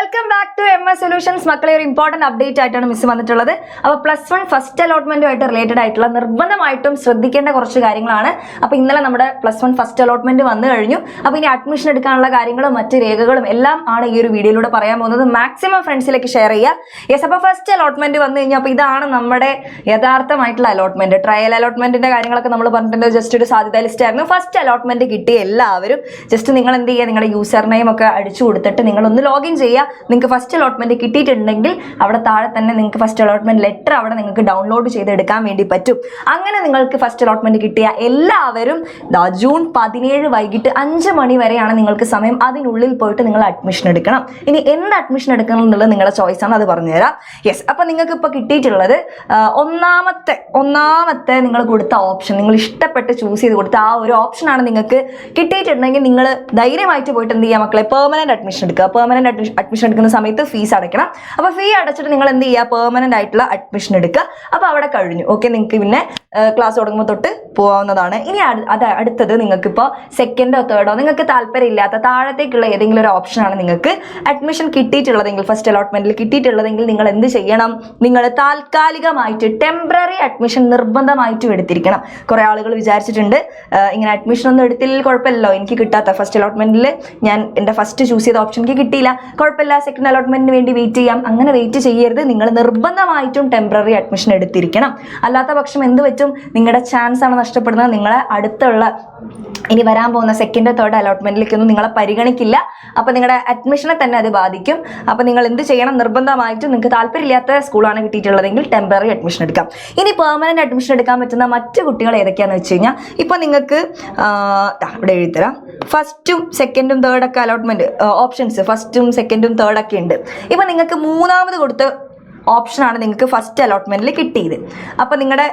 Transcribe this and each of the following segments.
Welcome back to MS solutions. മക്കളെ, ഒരു important update ആയിട്ടാണ് മിസ് വന്നിട്ടുള്ളത്. അപ്പോൾ +1 ഫസ്റ്റ് അലോട്ട്മെന്റുമായിട്ട് റിലേറ്റഡ് ആയിട്ടുള്ള നിർബന്ധമായിട്ടും ശ്രദ്ധിക്കേണ്ട കുറച്ച് കാര്യങ്ങളാണ്. അപ്പോൾ ഇന്നലെ നമ്മുടെ +1 ഫസ്റ്റ് അലോട്ട്മെന്റ് വന്നു കഴിഞ്ഞു. അപ്പോൾ ഇനി അഡ്മിഷൻ എടുക്കാനുള്ള കാര്യങ്ങളും മറ്റ് രേഖകളും എല്ലാം ആണ് ഈ ഒരു വീഡിയോയിലൂടെ പറയാൻ പോകുന്നത്. മാക്സിമം ഫ്രണ്ട്സിലേക്ക് ഷെയർ ചെയ്യുക. യെസ്, അപ്പോൾ ഫസ്റ്റ് അലോട്ട്മെന്റ് വന്നു കഴിഞ്ഞാൽ അപ്പോൾ ഇതാണ് നമ്മുടെ യഥാർത്ഥമായിട്ടുള്ള അലോട്ട്മെന്റ്. ട്രയൽ അലോട്ട്മെന്റിന്റെ കാര്യങ്ങളൊക്കെ നമ്മൾ പറഞ്ഞിട്ടുണ്ട്. ജസ്റ്റ് ഒരു സാധ്യത ലിസ്റ്റ് ആയിരുന്നു. ഫസ്റ്റ് അലോട്ട്മെന്റ് കിട്ടിയ എല്ലാവരും ജസ്റ്റ് നിങ്ങൾ എന്ത് ചെയ്യുക, നിങ്ങളുടെ യൂസർ നെയിം ഒക്കെ അടിച്ചു കൊടുത്തിട്ട് നിങ്ങളൊന്ന് ലോഗിൻ ചെയ്യുക. നിങ്ങൾക്ക് ഫസ്റ്റ് അലോട്ട്മെന്റ് കിട്ടിയിട്ടുണ്ടെങ്കിൽ അവിടെ താഴെ തന്നെ നിങ്ങൾക്ക് ഫസ്റ്റ് അലോട്ട്മെന്റ് ലെറ്റർ അവിടെ നിങ്ങൾക്ക് ഡൗൺലോഡ് ചെയ്തെടുക്കാൻ വേണ്ടി പറ്റും. അങ്ങനെ നിങ്ങൾക്ക് ഫസ്റ്റ് അലോട്ട്മെന്റ് കിട്ടിയ എല്ലാവരും ജൂൺ 17 വൈകിട്ട് 5 മണി വരെയാണ് നിങ്ങൾക്ക് സമയം. അതിനുള്ളിൽ പോയിട്ട് നിങ്ങൾ അഡ്മിഷൻ എടുക്കണം. ഇനി എന്ത് അഡ്മിഷൻ എടുക്കണം എന്നുള്ളത് നിങ്ങളുടെ ചോയ്സ് ആണ്, അത് പറഞ്ഞുതരാം. യെസ്, അപ്പൊ നിങ്ങൾക്ക് ഇപ്പോൾ കിട്ടിയിട്ടുള്ളത് ഒന്നാമത്തെ നിങ്ങൾ കൊടുത്ത ഓപ്ഷൻ, നിങ്ങൾ ഇഷ്ടപ്പെട്ട് ചൂസ് ചെയ്ത് കൊടുത്ത ആ ഒരു ഓപ്ഷനാണ് നിങ്ങൾക്ക് കിട്ടിയിട്ടുണ്ടെങ്കിൽ നിങ്ങൾ ധൈര്യമായിട്ട് പോയിട്ട് എന്ത് ചെയ്യുക മക്കളെ, പെർമനന്റ് അഡ്മിഷൻ എടുക്കുക. പെർമനന്റ് അഡ്മിഷൻ എടുക്കുന്ന സമയത്ത് ഫീസ് അടയ്ക്കണം. അപ്പോൾ ഫീ അടച്ചിട്ട് നിങ്ങൾ എന്ത് ചെയ്യുക, പെർമനന്റ് ആയിട്ടുള്ള അഡ്മിഷൻ എടുക്കുക. അപ്പോൾ അവിടെ കഴിഞ്ഞു. ഓക്കെ, നിങ്ങൾക്ക് പിന്നെ ക്ലാസ് തുടങ്ങുമ്പോൾ തൊട്ട് പോകാവുന്നതാണ്. ഇനി അടുത്തത് നിങ്ങൾക്കിപ്പോൾ സെക്കൻഡോ തേർഡോ നിങ്ങൾക്ക് താല്പര്യമില്ലാത്ത താഴത്തേക്കുള്ള ഏതെങ്കിലും ഒരു ഓപ്ഷനാണ് നിങ്ങൾക്ക് അഡ്മിഷൻ കിട്ടിയിട്ടുള്ളതെങ്കിൽ, ഫസ്റ്റ് അലോട്ട്മെന്റിൽ കിട്ടിയിട്ടുള്ളതെങ്കിൽ നിങ്ങൾ എന്ത് ചെയ്യണം, നിങ്ങൾ താൽക്കാലികമായിട്ട് ടെമ്പററി അഡ്മിഷൻ നിർബന്ധമായിട്ടും എടുത്തിരിക്കണം. കുറേ ആളുകൾ വിചാരിച്ചിട്ടുണ്ട് ഇങ്ങനെ അഡ്മിഷൻ ഒന്നും എടുത്തില്ലെങ്കിൽ കുഴപ്പമില്ലല്ലോ, എനിക്ക് കിട്ടാത്ത ഫസ്റ്റ് അലോട്ട്മെന്റിൽ ഞാൻ എൻ്റെ ഫസ്റ്റ് ചൂസ് ചെയ്ത ഓപ്ഷൻ എനിക്ക് കിട്ടിയില്ല, കുഴപ്പമില്ല, സെക്കൻഡ് അലോട്ട്മെന്റിന് വേണ്ടി വെയിറ്റ് ചെയ്യാം. അങ്ങനെ വെയിറ്റ് ചെയ്യരുത്. നിങ്ങൾ നിർബന്ധമായിട്ടും ടെമ്പററി അഡ്മിഷൻ എടുത്തിരിക്കണം. അല്ലാത്ത പക്ഷം എന്ത് പറ്റും, നിങ്ങളുടെ ചാൻസ് ആണ് നഷ്ടപ്പെടുന്നത്. നിങ്ങളെ അടുത്തുള്ള ഇനി വരാൻ പോകുന്ന സെക്കൻഡ് തേർഡ് അലോട്ട്മെന്റിലേക്കൊന്നും നിങ്ങളെ പരിഗണിക്കില്ല. അപ്പോൾ നിങ്ങളുടെ അഡ്മിഷനെ തന്നെ അത് ബാധിക്കും. അപ്പോൾ നിങ്ങൾ എന്ത് ചെയ്യണം, നിർബന്ധമായിട്ടും നിങ്ങൾക്ക് താല്പര്യമില്ലാത്ത സ്കൂളാണ് കിട്ടിയിട്ടുള്ളതെങ്കിൽ ടെമ്പററി അഡ്മിഷൻ എടുക്കാം. ഇനി പെർമനന്റ് അഡ്മിഷൻ എടുക്കാൻ പറ്റുന്ന മറ്റു കുട്ടികൾ ഏതൊക്കെയാണെന്ന് വെച്ച് കഴിഞ്ഞാൽ, ഇപ്പോൾ നിങ്ങൾക്ക് ഇവിടെ എഴുതിത്തരാം. ഫസ്റ്റും സെക്കൻഡും തേർഡൊക്കെ അലോട്ട്മെന്റ് ഓപ്ഷൻസ് ഫസ്റ്റും സെക്കൻഡും തേർഡൊക്കെ ഉണ്ട്. ഇപ്പം നിങ്ങൾക്ക് മൂന്നാമത് കൊടുത്ത ഓപ്ഷനാണ് നിങ്ങൾക്ക് ഫസ്റ്റ് അലോട്ട്മെന്റിൽ കിട്ടിയത്. അപ്പോൾ നിങ്ങളുടെ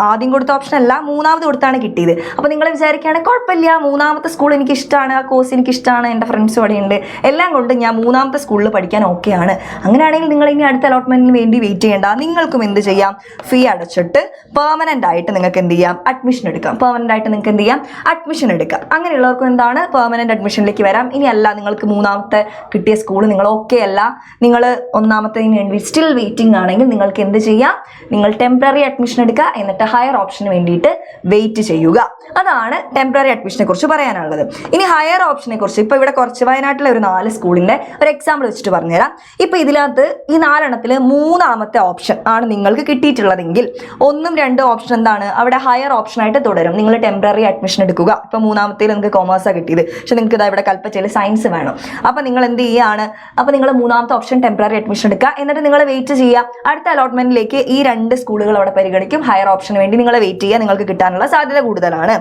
ആദ്യം കൊടുത്ത ഓപ്ഷൻ അല്ല, മൂന്നാമത് കൊടുത്താണ് കിട്ടിയത്. അപ്പോൾ നിങ്ങൾ വിചാരിക്കുകയാണ് കുഴപ്പമില്ല, മൂന്നാമത്തെ സ്കൂൾ എനിക്ക് ഇഷ്ടമാണ്, ആ കോഴ്സ് എനിക്ക് ഇഷ്ടമാണ്, എൻ്റെ ഫ്രണ്ട്സ് ഇവിടെ ഉണ്ട്, എല്ലാം കൊണ്ട് ഞാൻ മൂന്നാമത്തെ സ്കൂളിൽ പഠിക്കാൻ ഓക്കെയാണ്. അങ്ങനെയാണെങ്കിൽ നിങ്ങൾ ഇനി അടുത്ത അലോട്ട്മെന്റിന് വേണ്ടി വെയിറ്റ് ചെയ്യേണ്ട. നിങ്ങൾക്കും എന്ത് ചെയ്യാം, ഫീ അടച്ചിട്ട് പെർമനന്റ് ആയിട്ട് നിങ്ങൾക്ക് എന്ത് ചെയ്യാം, അഡ്മിഷൻ എടുക്കാം. പെർമനന്റ് ആയിട്ട് നിങ്ങൾക്ക് എന്ത് ചെയ്യാം, അഡ്മിഷൻ എടുക്കാം. അങ്ങനെയുള്ളവർക്കും എന്താണ്, പെർമനന്റ് അഡ്മിഷനിലേക്ക് വരാം. ഇനി അല്ല, നിങ്ങൾക്ക് മൂന്നാമത്തെ കിട്ടിയ സ്കൂൾ നിങ്ങൾ ഓക്കെ അല്ല, നിങ്ങൾ ഒന്നാമത്തേതിന് വേണ്ടി സ്റ്റിൽ വെയിറ്റിംഗ് ആണെങ്കിൽ നിങ്ങൾക്ക് എന്ത് ചെയ്യാം, നിങ്ങൾ ടെമ്പററി അഡ്മിഷൻ എടുക്കുക. എന്നിട്ട് ഹയർ ഓപ്ഷന് വേണ്ടിയിട്ട് വെയിറ്റ് ചെയ്യുക. അതാണ് ടെമ്പററി അഡ്മിഷനെ കുറിച്ച് പറയാനുള്ളത്. ഇനി ഹയർ ഓപ്ഷനെ കുറിച്ച് ഇപ്പോൾ ഇവിടെ കുറച്ച് വയനാട്ടിലെ ഒരു 4 സ്കൂളിന്റെ ഒരു എക്സാമ്പിൾ വെച്ചിട്ട് പറഞ്ഞുതരാം. ഇപ്പോൾ ഇതിനകത്ത് ഈ 4 മൂന്നാമത്തെ ഓപ്ഷൻ ആണ് നിങ്ങൾക്ക് കിട്ടിയിട്ടുള്ളതെങ്കിൽ 1ഉം 2ഉം ഓപ്ഷൻ എന്താണ്, അവിടെ ഹയർ ഓപ്ഷനായിട്ട് തുടരും. നിങ്ങൾ ടെമ്പററി അഡ്മിഷൻ എടുക്കുക. ഇപ്പോൾ മൂന്നാമത്തേൽ നിങ്ങൾക്ക് കൊമേഴ്സാണ് കിട്ടിയത്, പക്ഷെ നിങ്ങൾക്ക് ഇതാ ഇവിടെ കൽപ്പറ്റയിൽ സയൻസ് വേണം. അപ്പോൾ നിങ്ങൾ എന്ത് ചെയ്യുകയാണ്, അപ്പോൾ നിങ്ങൾ മൂന്നാമത്തെ ഓപ്ഷൻ ടെമ്പററി അഡ്മിഷൻ എടുക്കുക. എന്നിട്ട് നിങ്ങൾ വെയിറ്റ് ചെയ്യുക. അടുത്ത അലോട്ട്മെന്റിലേക്ക് ഈ 2 സ്കൂളുകൾ അവിടെ പരിഗണിക്കും. ഹയർ ഓപ്ഷന് വേണ്ടി നിങ്ങൾ വെയിറ്റ് ചെയ്യുക. നിങ്ങൾക്ക് കിട്ടാനുള്ള സാധ്യത കൂടുതലാണ്.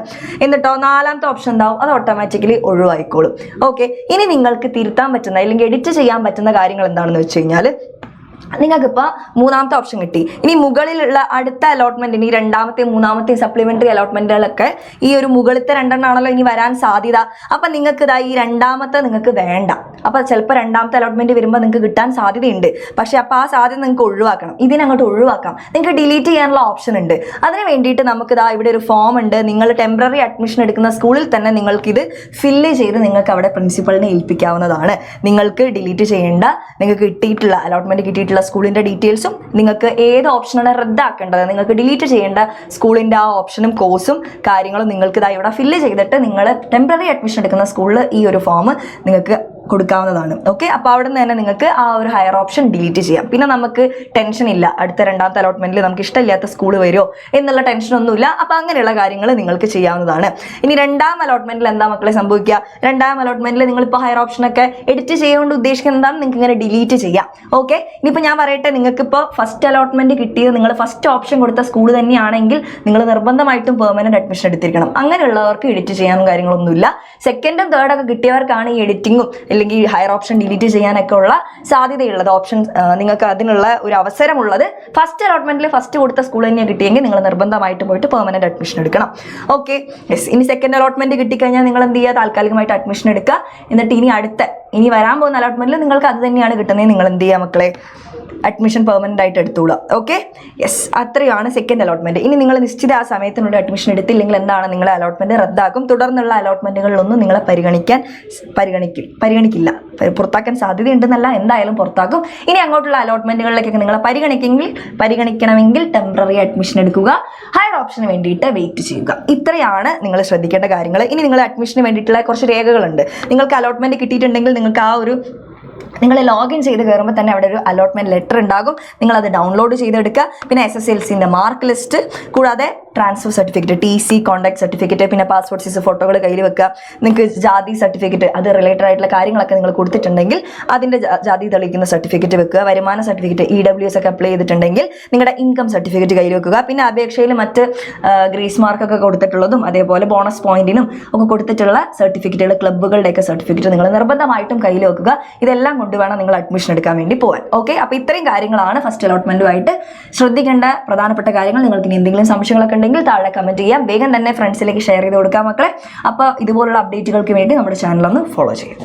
എന്നിട്ടോ 4ാമത്തെ ഓപ്ഷൻ ഉണ്ടാവും, അത് ഓട്ടോമാറ്റിക്കലി ഒഴിവായിക്കോളും. ഓക്കെ, ഇനി നിങ്ങൾക്ക് തിരുത്താൻ പറ്റുന്ന അല്ലെങ്കിൽ എഡിറ്റ് ചെയ്യാൻ പറ്റുന്ന കാര്യങ്ങൾ എന്താണെന്ന് വെച്ച് കഴിഞ്ഞാൽ, നിങ്ങൾക്കിപ്പോൾ മൂന്നാമത്തെ ഓപ്ഷൻ കിട്ടി. ഇനി മുകളിലുള്ള അടുത്ത അലോട്ട്മെന്റ്, ഇനി 2ാമത്തെയും 3ാമത്തെയും സപ്ലിമെന്ററി അലോട്ട്മെന്റുകളൊക്കെ ഈ ഒരു മുകളിലത്തെ 2 ആണല്ലോ ഇനി വരാൻ സാധ്യത. അപ്പം നിങ്ങൾക്ക് ഇതാ ഈ 2ാമത്തെ നിങ്ങൾക്ക് വേണ്ട. അപ്പോൾ ചിലപ്പോൾ 2ാമത്തെ അലോട്ട്മെന്റ് വരുമ്പോൾ നിങ്ങൾക്ക് കിട്ടാൻ സാധ്യതയുണ്ട്. പക്ഷെ അപ്പോൾ ആ സാധ്യത നിങ്ങൾക്ക് ഒഴിവാക്കണം. ഇതിനങ്ങോട്ട് ഒഴിവാക്കാം. നിങ്ങൾക്ക് ഡിലീറ്റ് ചെയ്യാനുള്ള ഓപ്ഷൻ ഉണ്ട്. അതിന് വേണ്ടിയിട്ട് നമുക്ക് ഇതാ ഇവിടെ ഒരു ഫോം ഉണ്ട്. നിങ്ങൾ ടെമ്പററി അഡ്മിഷൻ എടുക്കുന്ന സ്കൂളിൽ തന്നെ നിങ്ങൾക്കിത് ഫില്ല് ചെയ്ത് നിങ്ങൾക്ക് അവിടെ പ്രിൻസിപ്പളിനെ ഏൽപ്പിക്കാവുന്നതാണ്. നിങ്ങൾക്ക് ഡിലീറ്റ് ചെയ്യേണ്ട, നിങ്ങൾക്ക് കിട്ടിയിട്ടുള്ള അലോട്ട്മെന്റ് കിട്ടിയിട്ടുള്ള സ്കൂളിന്റെ ഡീറ്റെയിൽസും നിങ്ങൾക്ക് ഏത് ഓപ്ഷനാണ് റദ്ദാക്കേണ്ടത്, നിങ്ങൾക്ക് ഡിലീറ്റ് ചെയ്യേണ്ട സ്കൂളിന്റെ ആ ഓപ്ഷനും കോഴ്സും കാര്യങ്ങളും നിങ്ങൾക്ക് ഇതാ ഇവിടെ ഫില്ല് ചെയ്തിട്ട് നിങ്ങൾ ടെമ്പററി അഡ്മിഷൻ എടുക്കുന്ന സ്കൂളിൽ ഈ ഒരു ഫോം നിങ്ങൾക്ക് കൊടുക്കാവുന്നതാണ്. ഓക്കെ, അപ്പോൾ അവിടെ നിന്ന് തന്നെ നിങ്ങൾക്ക് ആ ഒരു ഹയർ ഓപ്ഷൻ ഡിലീറ്റ് ചെയ്യാം. പിന്നെ നമുക്ക് ടെൻഷൻ ഇല്ല, അടുത്ത 2ാമത്തെ അലോട്ട്മെന്റിൽ നമുക്ക് ഇഷ്ടമില്ലാത്ത സ്കൂൾ വരുമോ എന്നുള്ള ടെൻഷനൊന്നുമില്ല. അപ്പോൾ അങ്ങനെയുള്ള കാര്യങ്ങൾ നിങ്ങൾക്ക് ചെയ്യാവുന്നതാണ്. ഇനി 2ാം അലോട്ട്മെന്റിൽ എന്താ മക്കളെ സംഭവിക്കുക, 2ാം അലോട്ട്മെന്റിൽ നിങ്ങളിപ്പോൾ ഹയർ ഓപ്ഷനൊക്കെ എഡിറ്റ് ചെയ്യാൻ ഉദ്ദേശിക്കുന്നത് എന്താണ്, നിങ്ങൾക്ക് ഇങ്ങനെ ഡിലീറ്റ് ചെയ്യാം. ഓക്കെ, ഇനിയിപ്പോൾ ഞാൻ പറയട്ടെ, നിങ്ങൾക്കിപ്പോൾ ഫസ്റ്റ് അലോട്ട്മെന്റ് കിട്ടിയത് നിങ്ങൾ ഫസ്റ്റ് ഓപ്ഷൻ കൊടുത്ത സ്കൂൾ തന്നെയാണെങ്കിൽ നിങ്ങൾ നിർബന്ധമായിട്ടും പെർമനന്റ് അഡ്മിഷൻ എടുത്തിരിക്കണം. അങ്ങനെയുള്ളവർക്ക് എഡിറ്റ് ചെയ്യാനും കാര്യങ്ങളൊന്നുമില്ല. സെക്കൻഡും തേർഡൊക്കെ കിട്ടിയവർക്കാണ് ഈ എഡിറ്റിങ്ങും അല്ലെങ്കിൽ ഹയർ ഓപ്ഷൻ ഡിലീറ്റ് ചെയ്യാനൊക്കെ ഉള്ള സാധ്യതയുള്ളത്. ഓപ്ഷൻ നിങ്ങൾക്ക് അതിനുള്ള ഒരു അവസരമുള്ളത് ഫസ്റ്റ് അലോട്ട്മെന്റിൽ ഫസ്റ്റ് കൊടുത്ത സ്കൂൾ തന്നെ കിട്ടിയെങ്കിൽ നിങ്ങൾ നിർബന്ധമായിട്ട് പോയിട്ട് പെർമനന്റ് അഡ്മിഷൻ എടുക്കണം. Okay, yes. ഇനി സെക്കൻഡ് അലോട്ട്മെന്റ് കിട്ടിക്കഴിഞ്ഞാൽ നിങ്ങൾ എന്ത് ചെയ്യുക, താൽക്കാലികമായിട്ട് അഡ്മിഷൻ എടുക്കുക. എന്നിട്ട് ഇനി അടുത്ത ഇനി വരാൻ പോകുന്ന അലോട്ട്മെന്റിൽ നിങ്ങൾക്ക് അത് തന്നെയാണ് കിട്ടുന്നത്. നിങ്ങൾ എന്ത് ചെയ്യുക മക്കളെ, അഡ്മിഷൻ പെർമനന്റ് ആയിട്ട് എടുത്തോളാം. ഓക്കെ, യെസ്, അത്രയാണ് സെക്കൻഡ് അലോട്ട്മെന്റ്. ഇനി നിങ്ങൾ നിശ്ചിത ആ സമയത്തിനുള്ളിൽ അഡ്മിഷൻ എടുത്തില്ലെങ്കിൽ എന്താണ്, നിങ്ങളെ അലോട്ട്മെന്റ് റദ്ദാക്കും. തുടർന്നുള്ള അലോട്ട്മെന്റുകളിലൊന്നും നിങ്ങളെ പരിഗണിക്കില്ല. പുറത്താക്കാൻ സാധ്യതയുണ്ടെന്നല്ല, എന്തായാലും പുറത്താക്കും. ഇനി അങ്ങോട്ടുള്ള അലോട്ട്മെന്റുകളിലേക്കൊക്കെ നിങ്ങളെ പരിഗണിക്കണമെങ്കിൽ ടെമ്പററി അഡ്മിഷൻ എടുക്കുക, ഹയർ ഓപ്ഷന് വേണ്ടിയിട്ട് വെയിറ്റ് ചെയ്യുക. ഇത്രയാണ് നിങ്ങൾ ശ്രദ്ധിക്കേണ്ട കാര്യങ്ങൾ. ഇനി നിങ്ങൾ അഡ്മിഷന് വേണ്ടിയിട്ടുള്ള കുറച്ച് രേഖകളുണ്ട്. നിങ്ങൾക്ക് അലോട്ട്മെന്റ് കിട്ടിയിട്ടുണ്ടെങ്കിൽ നിങ്ങൾക്ക് നിങ്ങൾ ലോഗിൻ ചെയ്ത് കയറുമ്പോൾ തന്നെ അവിടെ ഒരു അലോട്ട്മെന്റ് ലെറ്റർ ഉണ്ടാകും. നിങ്ങളത് ഡൗൺലോഡ് ചെയ്തെടുക്കുക. പിന്നെ SSLCൻ്റെ മാർക്ക് ലിസ്റ്റ്, കൂടാതെ transfer certificate, TC, contact certificate, പിന്നെ പാസ്പോർട്ട് സൈസ് ഫോട്ടോകൾ കയ്യിൽ വെക്കുക. നിങ്ങൾക്ക് ജാതി സർട്ടിഫിക്കറ്റ്, അത് റിലേറ്റഡ് ആയിട്ടുള്ള കാര്യങ്ങളൊക്കെ നിങ്ങൾ കൊടുത്തിട്ടുണ്ടെങ്കിൽ അതിൻ്റെ ജാതി തെളിയിക്കുന്ന സർട്ടിഫിക്കറ്റ് വെക്കുക. വരുമാന സർട്ടിഫിക്കറ്റ്, EWS ഒക്കെ അപ്ലൈ ചെയ്തിട്ടുണ്ടെങ്കിൽ നിങ്ങളുടെ ഇൻകം സർട്ടിഫിക്കറ്റ് കയ്യിൽ വെക്കുക. പിന്നെ അപേക്ഷയിൽ മറ്റ് ഗ്രേസ് മാർക്കൊക്കെ കൊടുത്തിട്ടുള്ളതും അതേപോലെ ബോണസ് പോയിന്റിനും ഒക്കെ കൊടുത്തിട്ടുള്ള സർട്ടിഫിക്കറ്റുകൾ, ക്ലബ്ബുകളുടെയൊക്കെ സർട്ടിഫിക്കറ്റ് നിങ്ങൾ നിർബന്ധമായിട്ടും കയ്യിൽ വെക്കുക. ഇതെല്ലാം കൊണ്ട് വേണം നിങ്ങൾ അഡ്മിഷൻ എടുക്കാൻ വേണ്ടി പോകാൻ. ഓക്കെ, അപ്പോൾ ഇത്രയും കാര്യങ്ങളാണ് ഫസ്റ്റ് അലോട്ട്മെന്റുമായിട്ട് ശ്രദ്ധിക്കേണ്ട പ്രധാനപ്പെട്ട കാര്യങ്ങൾ. നിങ്ങൾക്ക് ഇനി എന്തെങ്കിലും സംശയങ്ങളൊക്കെ ഉണ്ടെങ്കിൽ താഴെ കമന്റ് ചെയ്യാം. വേഗം തന്നെ ഫ്രണ്ട്സിലേക്ക് ഷെയർ ചെയ്ത് കൊടുക്കാം മക്കളെ. അപ്പോൾ ഇതുപോലുള്ള അപ്ഡേറ്റുകൾക്ക് വേണ്ടി നമ്മുടെ ചാനൽ ഒന്ന് ഫോളോ ചെയ്യും.